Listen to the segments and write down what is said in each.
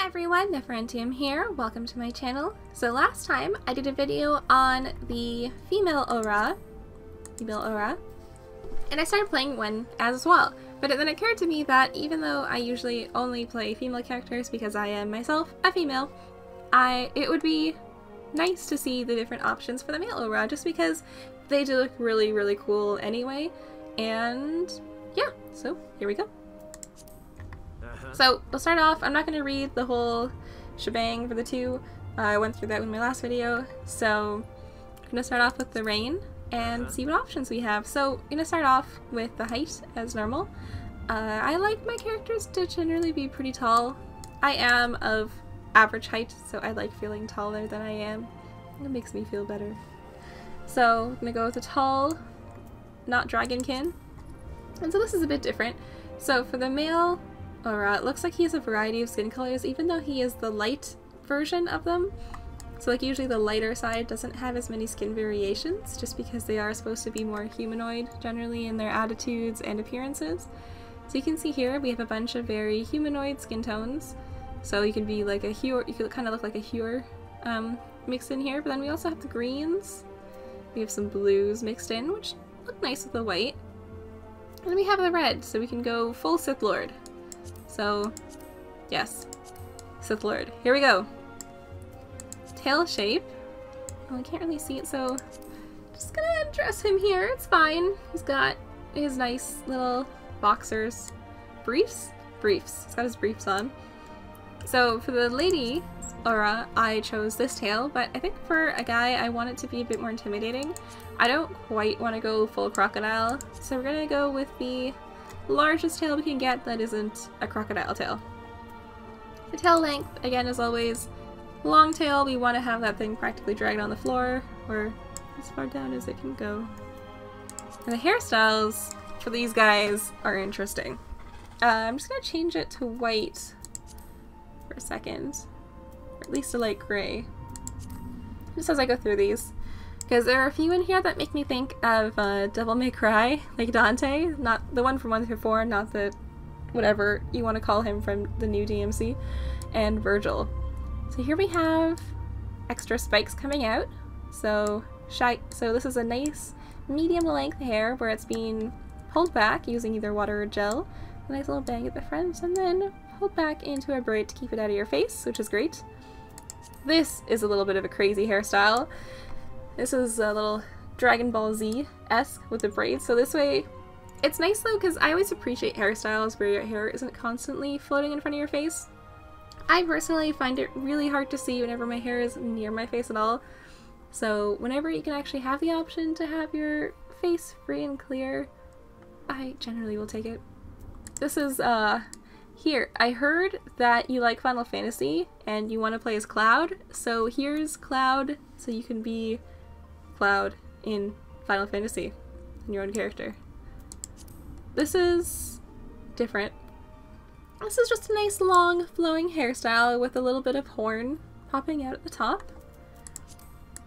Hi everyone, Neferentium here. Welcome to my channel. So last time I did a video on the female aura, and I started playing one as well. But then it occurred to me that even though I usually only play female characters because I am myself a female, it would be nice to see the different options for the male aura just because they do look really, really cool anyway. And yeah, so here we go. So we'll start off. I'm not going to read the whole shebang for the two. I went through that in my last video. So I'm going to start off with the rain and see what options we have. So I'm going to start off with the height as normal. I like my characters to generally be pretty tall. I am of average height, so I like feeling taller than I am. It makes me feel better. So I'm going to go with a tall, not dragonkin. And so this is a bit different. So for the male aura, it looks like he has a variety of skin colors, even though he is the light version of them. So like usually the lighter side doesn't have as many skin variations just because they are supposed to be more humanoid generally in their attitudes and appearances. So you can see here we have a bunch of very humanoid skin tones. So you can be like a hue, you could kind of look like a hue mixed in here, but then we also have the greens. We have some blues mixed in, which look nice with the white. And then we have the red, so we can go full Sith Lord. So, yes, Sith Lord. Here we go. Tail shape. Oh, I can't really see it, so just gonna dress him here. It's fine. He's got his nice little boxers. Briefs? Briefs. He's got his briefs on. So for the lady aura, I chose this tail, but I think for a guy, I want it to be a bit more intimidating. I don't quite want to go full crocodile, so we're gonna go with the largest tail we can get that isn't a crocodile tail. The tail length, again, as always, long tail. We want to have that thing practically dragged on the floor, or as far down as it can go. And the hairstyles for these guys are interesting. I'm just going to change it to white for a second, or at least a light gray, just as I go through these. Because there are a few in here that make me think of Devil May Cry, like Dante, not the one from 1 through 4, not the whatever you want to call him from the new DMC, and Virgil. So here we have extra spikes coming out. So this is a nice medium length hair where it's being pulled back using either water or gel. A nice little bang at the front, and then pulled back into a braid to keep it out of your face, which is great. This is a little bit of a crazy hairstyle. This is a little Dragon Ball Z-esque with the braids, so this way, it's nice though because I always appreciate hairstyles where your hair isn't constantly floating in front of your face. I personally find it really hard to see whenever my hair is near my face at all, so whenever you can actually have the option to have your face free and clear, I generally will take it. This is, here, I heard that you like Final Fantasy and you want to play as Cloud, so here's Cloud, so you can be Cloud in Final Fantasy in your own character. This is different. This is just a nice long flowing hairstyle with a little bit of horn popping out at the top.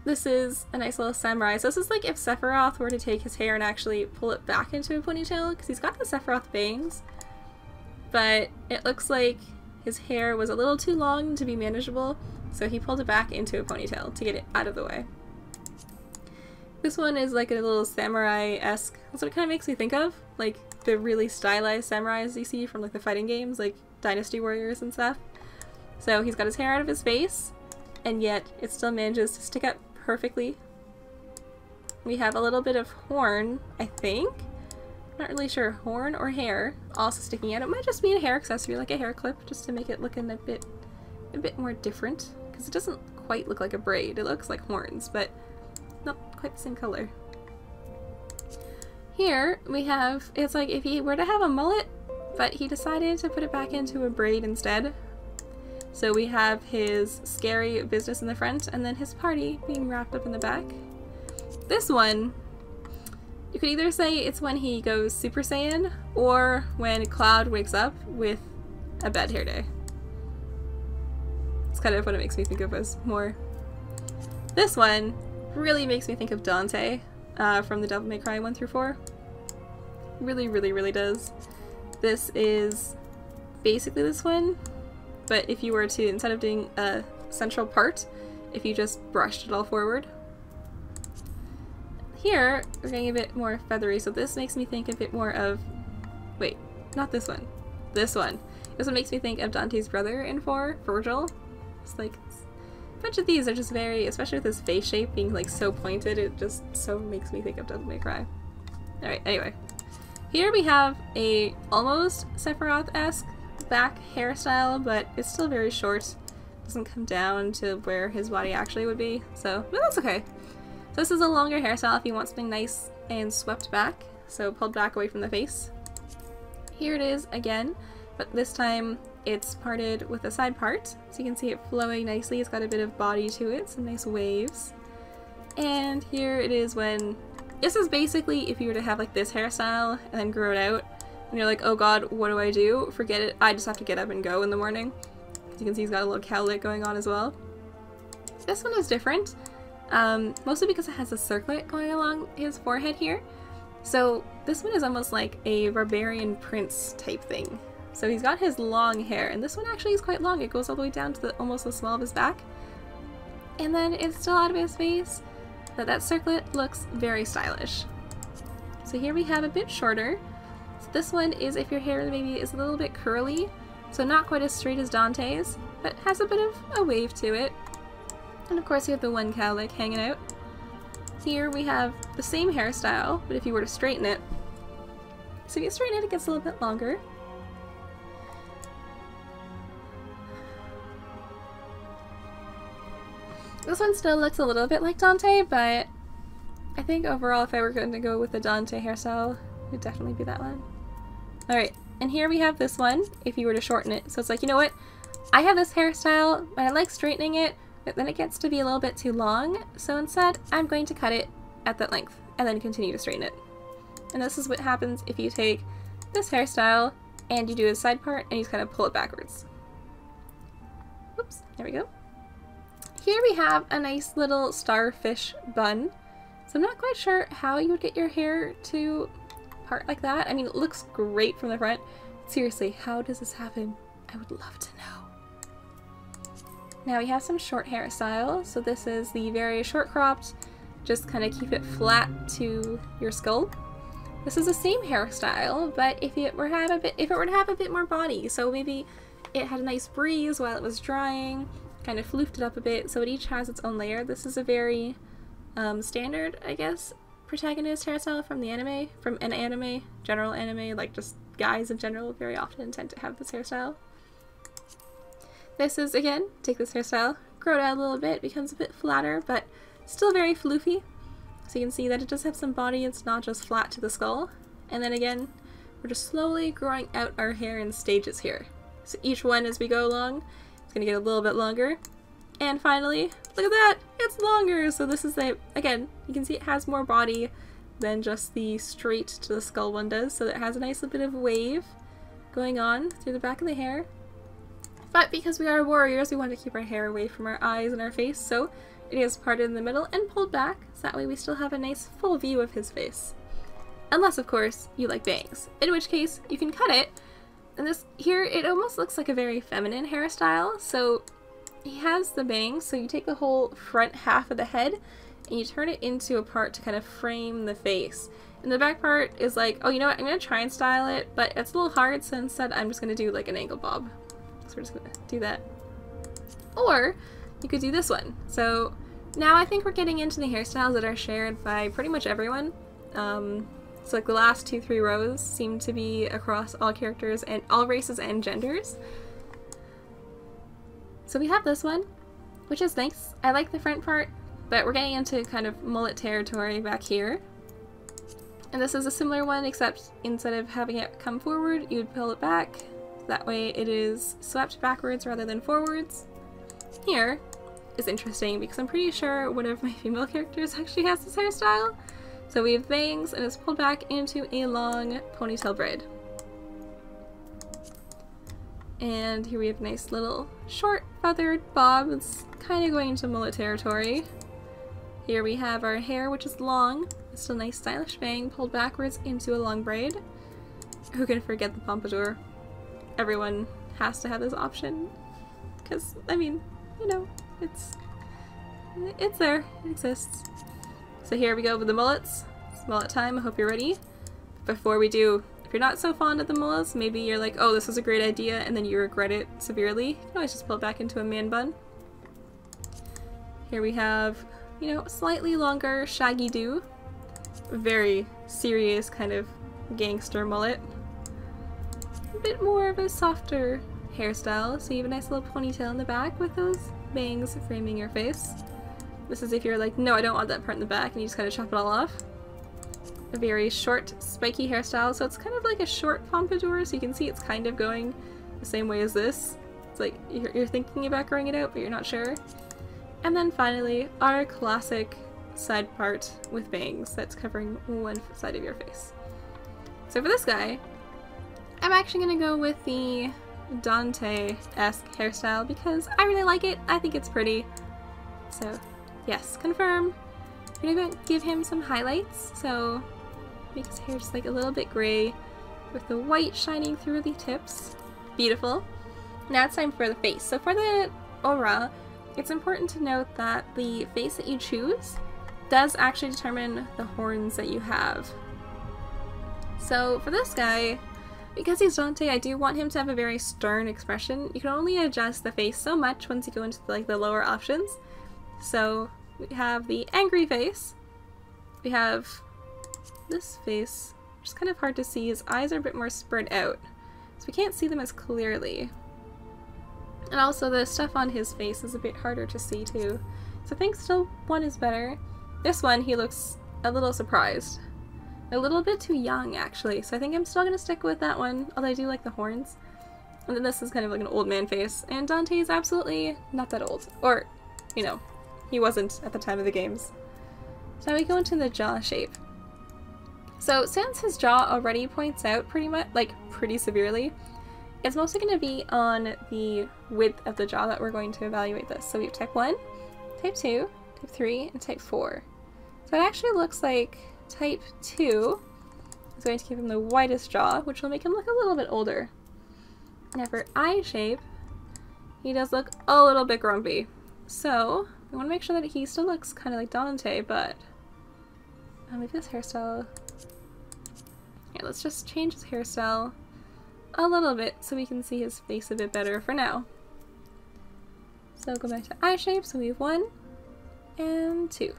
This is a nice little samurai. So this is like if Sephiroth were to take his hair and actually pull it back into a ponytail, because he's got the Sephiroth bangs, but it looks like his hair was a little too long to be manageable, so he pulled it back into a ponytail to get it out of the way. This one is like a little samurai-esque. That's what it kind of makes me think of, like the really stylized samurais you see from like the fighting games, like Dynasty Warriors and stuff. So he's got his hair out of his face, and yet it still manages to stick up perfectly. We have a little bit of horn, I think. Not really sure, horn or hair, also sticking out. It might just be a hair accessory, like a hair clip, just to make it look a bit more different, because it doesn't quite look like a braid. It looks like horns, but not quite the same color. Here we have, it's like if he were to have a mullet, but he decided to put it back into a braid instead. So we have his scary business in the front, and then his party being wrapped up in the back. This one, you could either say it's when he goes Super Saiyan, or when Cloud wakes up with a bad hair day. It's kind of what it makes me think of as more. This one really makes me think of Dante from the Devil May Cry 1 through 4. Really, really, really does. This is basically this one, but if you were to, instead of doing a central part, if you just brushed it all forward. Here, we're getting a bit more feathery, so this makes me think a bit more of, wait, not this one, this one. This one makes me think of Dante's brother in 4, Virgil. It's like, a bunch of these are just very, especially with his face shape being like so pointed, it just so makes me think of Devil May Cry. Alright, anyway. Here we have a almost Sephiroth-esque back hairstyle, but it's still very short. Doesn't come down to where his body actually would be, so, but that's okay. So this is a longer hairstyle if you want something nice and swept back, so pulled back away from the face. Here it is again, but this time it's parted with a side part, so you can see it flowing nicely. It's got a bit of body to it, some nice waves. And here it is when, this is basically if you were to have like this hairstyle and then grow it out, and you're like, oh god, what do I do? Forget it, I just have to get up and go in the morning. As you can see, he's got a little cowlick going on as well. This one is different, mostly because it has a circlet going along his forehead here. So this one is almost like a barbarian prince type thing. So he's got his long hair, and this one actually is quite long. It goes all the way down to almost the small of his back. And then it's still out of his face, but that circlet looks very stylish. So here we have a bit shorter. So this one is if your hair maybe is a little bit curly, so not quite as straight as Dante's, but has a bit of a wave to it. And of course you have the one cowlick hanging out. Here we have the same hairstyle, but if you were to straighten it, so if you straighten it, it gets a little bit longer. This one still looks a little bit like Dante, but I think overall if I were going to go with the Dante hairstyle, it would definitely be that one. Alright, and here we have this one, if you were to shorten it. So it's like, you know what? I have this hairstyle, but I like straightening it, but then it gets to be a little bit too long, so instead I'm going to cut it at that length, and then continue to straighten it. And this is what happens if you take this hairstyle, and you do a side part, and you just kind of pull it backwards. Oops, there we go. Here we have a nice little starfish bun. So I'm not quite sure how you would get your hair to part like that. I mean, it looks great from the front. Seriously, how does this happen? I would love to know. Now we have some short hairstyles. So this is the very short cropped, just kind of keep it flat to your skull. This is the same hairstyle, but if it were to have a bit more body, so maybe it had a nice breeze while it was drying, kind of floofed it up a bit, so it each has its own layer. This is a very standard, I guess, protagonist hairstyle from the anime, from an anime, general anime, like just guys in general very often tend to have this hairstyle. This is, again, take this hairstyle, grow it out a little bit, becomes a bit flatter, but still very floofy. So you can see that it does have some body, it's not just flat to the skull. And then again, we're just slowly growing out our hair in stages here. So each one as we go along, it's going to get a little bit longer. And finally, look at that! It's longer! So this is again, you can see it has more body than just the straight to the skull one does. So it has a nice little bit of wave going on through the back of the hair. But because we are warriors, we want to keep our hair away from our eyes and our face, so it is parted in the middle and pulled back, so that way we still have a nice full view of his face. Unless, of course, you like bangs, in which case you can cut it. And this here, it almost looks like a very feminine hairstyle, so he has the bangs, so you take the whole front half of the head and you turn it into a part to kind of frame the face. And the back part is like, oh, you know what, I'm going to try and style it, but it's a little hard, so instead I'm just going to do like an angle bob. So we're just going to do that. Or you could do this one. So now I think we're getting into the hairstyles that are shared by pretty much everyone. So like the last 2-3 rows seem to be across all characters and all races and genders. So we have this one, which is nice. I like the front part, but we're getting into kind of mullet territory back here. And this is a similar one, except instead of having it come forward, you would pull it back. That way it is swept backwards rather than forwards. Here is interesting because I'm pretty sure one of my female characters actually has this hairstyle. So we have bangs and it's pulled back into a long ponytail braid. And here we have a nice little short feathered bob. It's kind of going into mullet territory. Here we have our hair, which is long. It's still a nice stylish bang pulled backwards into a long braid. Who can forget the pompadour? Everyone has to have this option. because, I mean, you know, it's there. It exists. So here we go with the mullets. It's mullet time. I hope you're ready. Before we do, if you're not so fond of the mullets, maybe you're like, oh, this was a great idea, and then you regret it severely, you can always just pull it back into a man bun. Here we have, you know, slightly longer shaggy do. Very serious kind of gangster mullet. A bit more of a softer hairstyle, so you have a nice little ponytail in the back with those bangs framing your face. This is if you're like, no, I don't want that part in the back, and you just kind of chop it all off. A very short, spiky hairstyle, so it's kind of like a short pompadour, so you can see it's kind of going the same way as this. It's like you're thinking about growing it out, but you're not sure. And then finally, our classic side part with bangs that's covering one side of your face. So for this guy, I'm actually going to go with the Dante-esque hairstyle because I really like it. I think it's pretty. So yes, confirm. We're going to give him some highlights, so make his hair just like a little bit gray with the white shining through the tips. Beautiful. Now it's time for the face. So for the aura, it's important to note that the face that you choose does actually determine the horns that you have. So for this guy, because he's Dante, I do want him to have a very stern expression. You can only adjust the face so much once you go into like the lower options. So we have the angry face. We have this face, which is kind of hard to see. His eyes are a bit more spread out, so we can't see them as clearly. And also the stuff on his face is a bit harder to see too. So I think still one is better. This one, he looks a little surprised. A little bit too young, actually, so I think I'm still gonna stick with that one, although I do like the horns. And then this is kind of like an old man face, and Dante is absolutely not that old. Or, you know, he wasn't at the time of the games. So now we go into the jaw shape. So since his jaw already points out pretty severely, it's mostly going to be on the width of the jaw that we're going to evaluate this. So we have type 1, type 2, type 3, and type 4. So it actually looks like type 2 is going to give him the widest jaw, which will make him look a little bit older. Now for eye shape, he does look a little bit grumpy. So we want to make sure that he still looks kind of like Dante, but maybe this hairstyle. Yeah, let's just change his hairstyle a little bit so we can see his face a bit better for now. So go back to eye shape, so we have 1 and 2.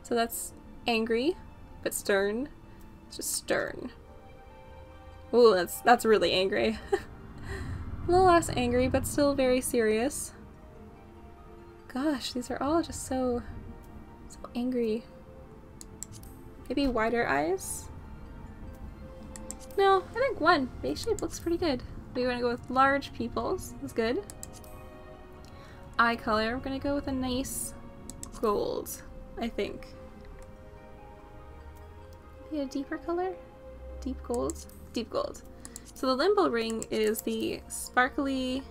So that's angry, but stern. It's just stern. Ooh, that's really angry. A little less angry, but still very serious. Gosh, these are all just so angry. Maybe wider eyes? No, I think 1. Base shape looks pretty good. We're gonna go with large pupils. That's good. Eye color, we're gonna go with a nice gold, I think. Maybe a deeper color? Deep gold? Deep gold. So the limbo ring is the sparkly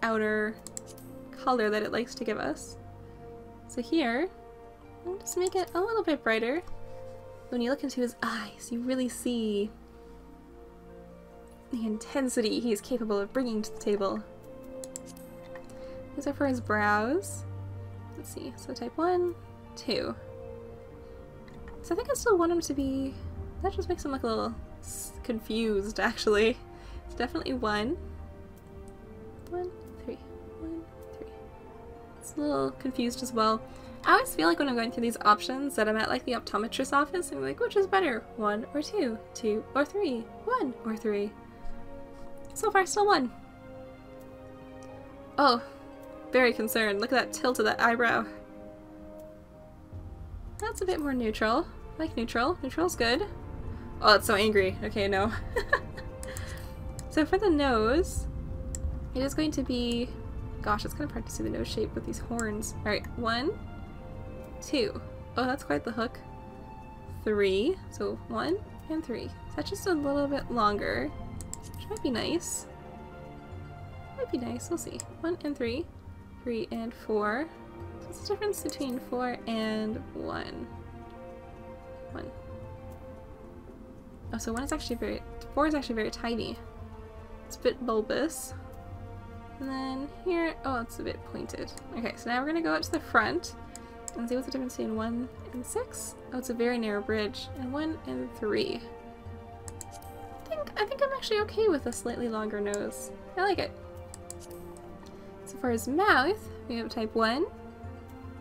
outer color that it likes to give us. So here, I'll just make it a little bit brighter. When you look into his eyes, you really see the intensity he is capable of bringing to the table. These are for his brows. Let's see, so type 1, 2. So I think I still want him to be, that just makes him look a little confused actually. It's definitely 1. 1, 3, 1, 3. It's a little confused as well. I always feel like when I'm going through these options that I'm at like the optometrist's office and I'm like, which is better? 1 or 2? 2 or 3? 1 or 3? So far, still 1. Oh, very concerned. Look at that tilt of that eyebrow. That's a bit more neutral. I like neutral. Neutral's good. Oh, it's so angry. Okay, no. So for the nose, it is going to be... Gosh, it's kind of hard to see the nose shape with these horns. Alright, 1, 2. Oh, that's quite the hook. 3. So 1 and 3. So that's just a little bit longer. Which might be nice. Might be nice, we'll see. 1 and 3. 3 and 4. So what's the difference between 4 and 1? 1. Oh, so 4 is actually very tiny. It's a bit bulbous. And then here, oh, it's a bit pointed. Okay, so now we're gonna go out to the front and see what's the difference between 1 and 6. Oh, it's a very narrow bridge. And 1 and 3. I think I'm actually okay with a slightly longer nose. I like it. So for his mouth, we have type 1,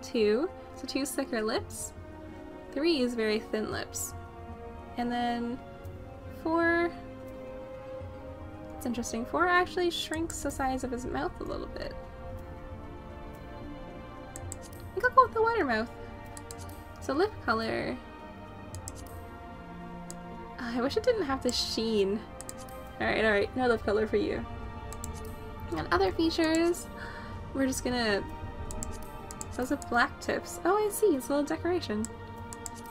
2, so 2 thicker lips. 3 is very thin lips. And then 4, it's interesting, 4 actually shrinks the size of his mouth a little bit. I think I'll go with the wider mouth. So lip color. I wish it didn't have the sheen. Alright, no lip color for you. And other features, we're just gonna... Those are black tips. Oh, I see, it's a little decoration.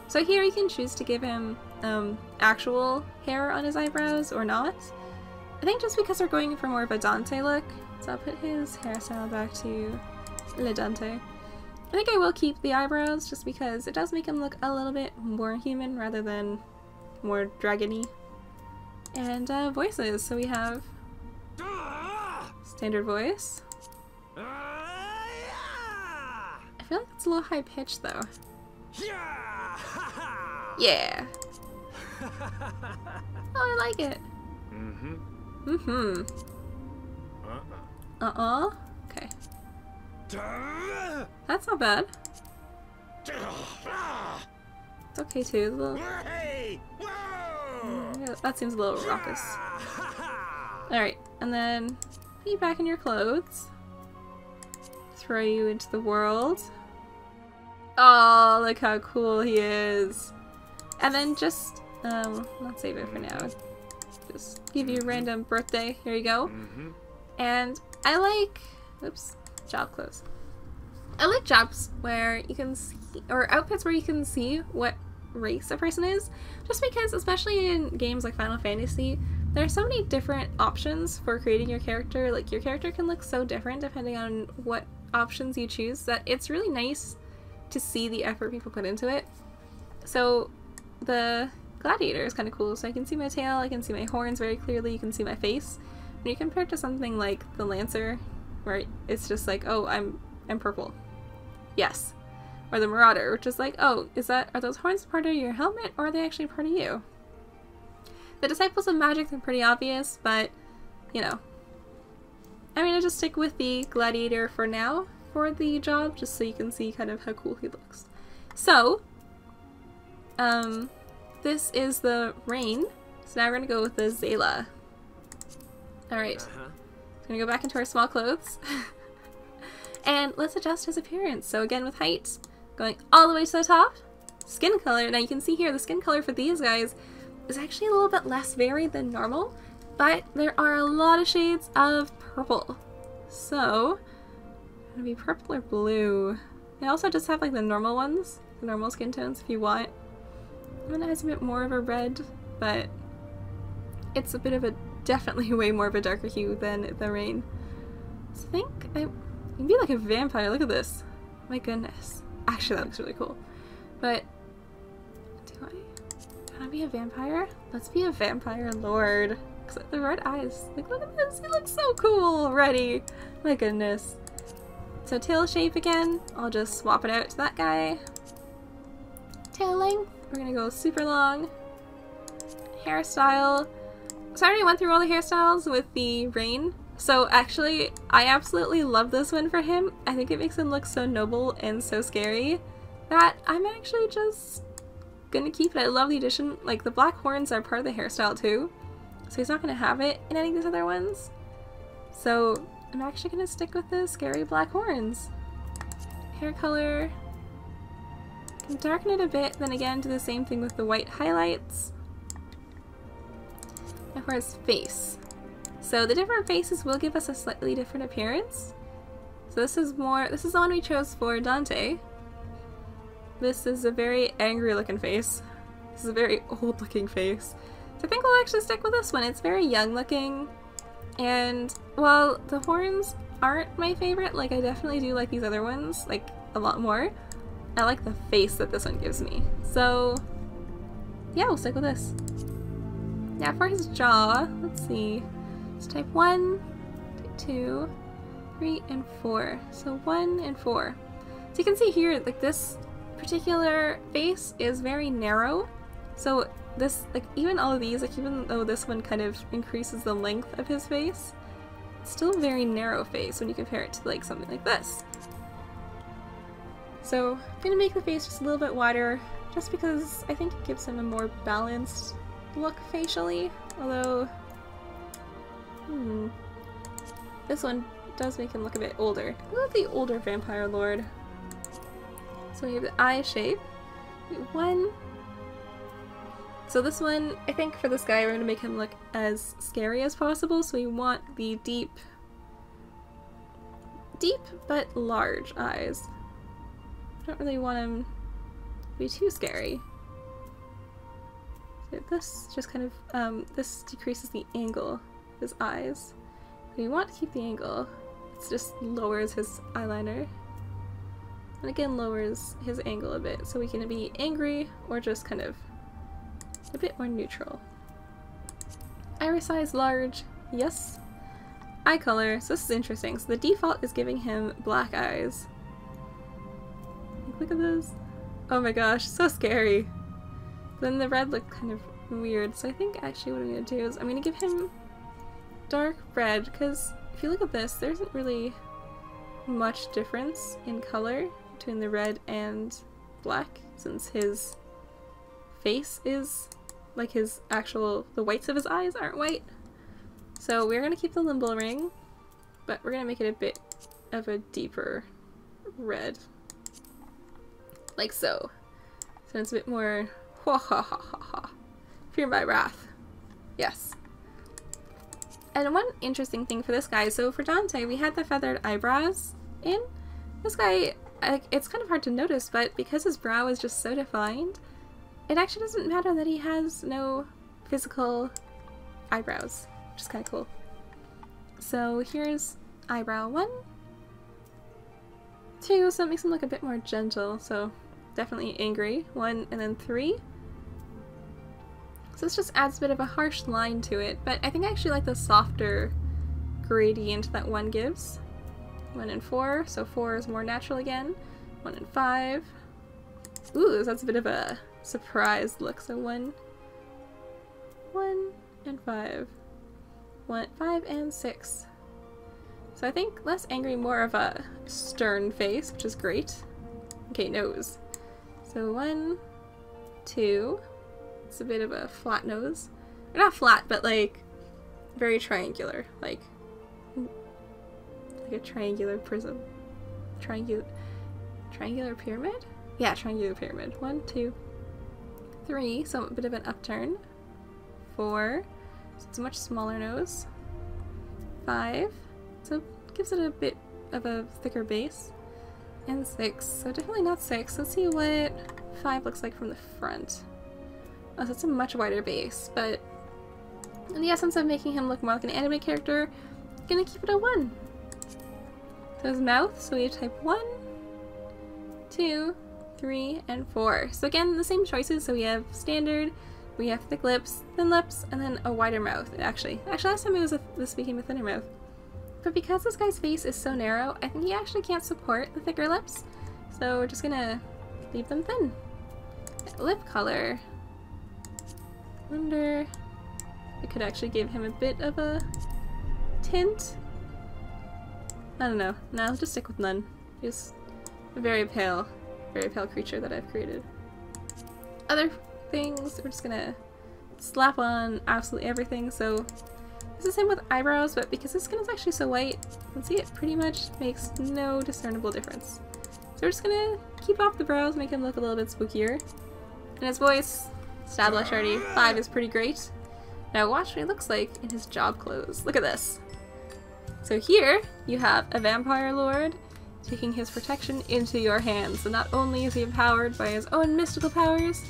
So here you can choose to give him actual hair on his eyebrows or not. I think just because we're going for more of a Dante look, so I'll put his hairstyle back to Le Dante. I think I will keep the eyebrows just because it does make him look a little bit more human rather than more dragony. And voices, so we have standard voice. I feel like it's a little high pitched though. Yeah. Oh, I like it. Okay. That's not bad. It's okay too. That seems a little raucous. Alright, and then put you back in your clothes. Throw you into the world. Oh, look how cool he is. And then just, let's save it for now. Just give you a random birthday. Here you go. And I like, oops, job clothes. I like jobs where you can see, or outfits where you can see what race a person is, just because, especially in games like Final Fantasy, there are so many different options for creating your character. Like, your character can look so different depending on what options you choose, that it's really nice to see the effort people put into it. So the gladiator is kind of cool, so I can see my tail, I can see my horns very clearly, you can see my face. When you compare it to something like the lancer, where it's just like, oh, I'm purple. Yes. Or the marauder, which is like, oh, are those horns part of your helmet, or are they actually part of you? The disciples of magic are pretty obvious, but, you know. I'm gonna just stick with the gladiator for now, for the job, just so you can see kind of how cool he looks. So, this is the rain, so now we're gonna go with the Zayla. Alright, gonna go back into our small clothes. And let's adjust his appearance. So again with height, going all the way to the top. Skin color, now you can see here the skin color for these guys is actually a little bit less varied than normal, but there are a lot of shades of purple. So, gonna be purple or blue. I also just have like the normal ones, the normal skin tones if you want. One has a bit more of a red, but it's a bit of a, definitely way more of a darker hue than the rain. So I think I can be like a vampire. Look at this. My goodness. Actually, that looks really cool. But do I want to be a vampire? Let's be a vampire lord. Cause the red eyes. Like, look at this. He looks so cool already. My goodness. So tail shape again. I'll just swap it out to that guy. Tail length. We're gonna go super long. Hairstyle. So I already went through all the hairstyles with the rain. So actually, I absolutely love this one for him. I think it makes him look so noble and so scary that I'm actually just gonna keep it. I love the addition. Like, the black horns are part of the hairstyle too. So he's not gonna have it in any of these other ones. So I'm actually gonna stick with the scary black horns. Hair color. Can darken it a bit, then again do the same thing with the white highlights. And for his face. So the different faces will give us a slightly different appearance. So this is the one we chose for Dante. This is a very angry looking face. This is a very old looking face. So I think we'll actually stick with this one. It's very young looking. And while the horns aren't my favorite, like, I definitely do like these other ones, like, a lot more. I like the face that this one gives me. So yeah, we'll stick with this. Now for his jaw, let's see. It's type 1, type 2, 3 and 4. So 1 and 4. So you can see here, like, this particular face is very narrow. So this, like, even all of these, like, even though this one kind of increases the length of his face, it's still a very narrow face when you compare it to, like, something like this. So I'm gonna make the face just a little bit wider, just because I think it gives him a more balanced look facially. Although, this one does make him look a bit older. I love the older vampire lord. So we have the eye shape. One. So this one, I think for this guy, we're going to make him look as scary as possible. So we want the deep but large eyes. I don't really want him to be too scary. So this just kind of, this decreases the angle of his eyes. We want to keep the angle. It just lowers his eyeliner. And again lowers his angle a bit, so we can be angry or just kind of a bit more neutral. Iris size large, yes. Eye color, so this is interesting. So the default is giving him black eyes. Look at this. Oh my gosh, so scary. Then the red looked kind of weird, so I think actually what I'm going to do is I'm going to give him dark red, because if you look at this, there isn't really much difference in color between the red and black, since his face is, like, his actual, the whites of his eyes aren't white. So we're going to keep the limbo ring, but we're going to make it a bit of a deeper red. Like so. So it's a bit more ha ha ha ha ha. Fear my wrath. Yes. And one interesting thing for this guy, so for Dante we had the feathered eyebrows in. This guy, it's kind of hard to notice, but because his brow is just so defined, it actually doesn't matter that he has no physical eyebrows, which is kind of cool. So here's eyebrow 1, 2, so it makes him look a bit more gentle, so definitely angry, 1, and then 3. So this just adds a bit of a harsh line to it, but I think I actually like the softer gradient that 1 gives. 1 and 4, so 4 is more natural again. 1 and 5. Ooh, that's a bit of a surprised look, so 1 and 5. 5 and 6. So I think less angry, more of a stern face, which is great. Okay, nose. So 1, 2. It's a bit of a flat nose. Or not flat, but like very triangular. Like a triangular prism. Triangular pyramid? Yeah, triangular pyramid. 1, 2, 3. So a bit of an upturn. 4. So it's a much smaller nose. 5. So it gives it a bit of a thicker base. And 6. So definitely not 6. Let's see what 5 looks like from the front. Oh, so it's a much wider base, but in the essence of making him look more like an anime character, I'm gonna keep it a 1. So his mouth, so we type 1, 2, 3, and 4. So again, the same choices, so we have standard, we have thick lips, thin lips, and then a wider mouth. Actually last time this became a thinner mouth. But because this guy's face is so narrow, I think he actually can't support the thicker lips, so we're just gonna leave them thin. Lip color. Wonder, I could actually give him a bit of a tint. I don't know. No, I'll just stick with none. He's a very pale creature that I've created. Other things, we're just gonna slap on absolutely everything. So it's the same with eyebrows, but because his skin is actually so white, you can see it pretty much makes no discernible difference. So we're just gonna keep off the brows, make him look a little bit spookier. And his voice, established already, 5 is pretty great. Now watch what he looks like in his job clothes. Look at this. So here you have a vampire lord taking his protection into your hands. So not only is he empowered by his own mystical powers,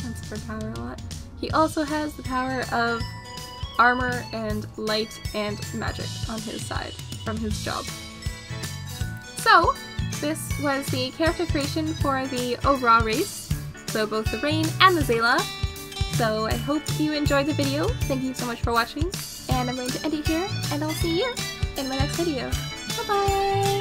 that's for power a lot, he also has the power of armor and light and magic on his side from his job. So this was the character creation for the overall race. So both the Rain and the Zayla. So I hope you enjoyed the video. Thank you so much for watching, and I'm going to end it here, and I'll see you in my next video. Bye bye!